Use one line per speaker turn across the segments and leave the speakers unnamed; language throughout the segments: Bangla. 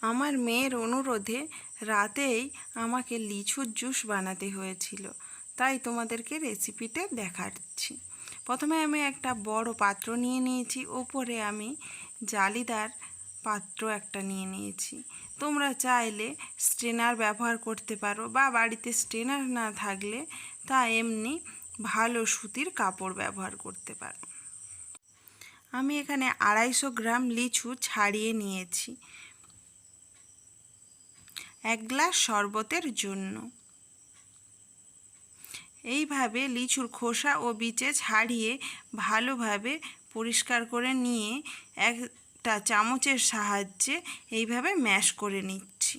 আমার মেয়ের অনুরোধে রাতেই আমাকে লিচুর জুস বানাতে হয়েছিল, তাই তোমাদেরকে রেসিপিটা দেখাচ্ছি। প্রথমে আমি একটা বড় পাত্র নিয়ে নিয়েছি, ওপরে আমি জালিদার পাত্র একটা নিয়ে নিয়েছি। তোমরা চাইলে স্ট্রেনার ব্যবহার করতে পারো, বা বাড়িতে স্ট্রেনার না থাকলে তা এমনি ভালো সুতির কাপড় ব্যবহার করতে পারো। আমি এখানে 250 গ্রাম লিচু ছাড়িয়ে নিয়েছি 1 গ্লাস শরবতের জন্য। এইভাবে লিচুর খোসা ও বিচে ছাড়িয়ে ভালোভাবে পরিষ্কার করে নিয়ে একটা চামচের সাহায্যে এইভাবে ম্যাশ করে নিচ্ছি।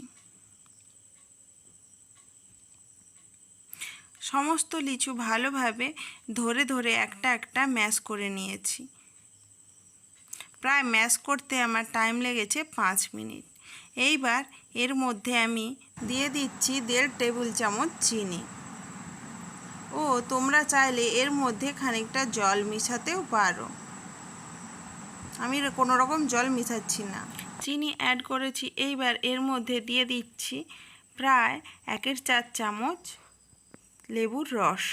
সমস্ত লিচু ভালোভাবে ধরে ধরে একটা একটা ম্যাশ করে নিয়েছি। প্রায় ম্যাশ করতে আমার টাইম লেগেছে 5 মিনিট। এইবার এর মধ্যে আমি দিয়ে দিচ্ছি 1.5 টেবিল চামচ চিনি, ও তোমরা চাইলে এর মধ্যে খানিকটা জল মিশাতেও পারো। আমি কোনো রকম জল মিশাচ্ছি না, চিনি অ্যাড করেছি। এইবার এর মধ্যে দিয়ে দিচ্ছি প্রায় 1/4 চামচ লেবুর রস,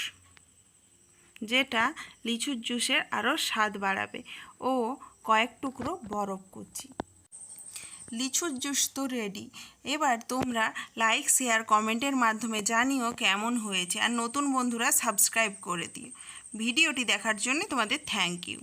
যেটা লিচুর জুসের আরও স্বাদ বাড়াবে, ও কয়েক টুকরো বরফ কুচি। লিচুর জুস তো রেডি। এবার তোমরা লাইক, শেয়ার, কমেন্টের মাধ্যমে জানিও কেমন হয়েছে, আর নতুন বন্ধুরা সাবস্ক্রাইব করে দিও। ভিডিওটি দেখার জন্য তোমাদের থ্যাংক ইউ।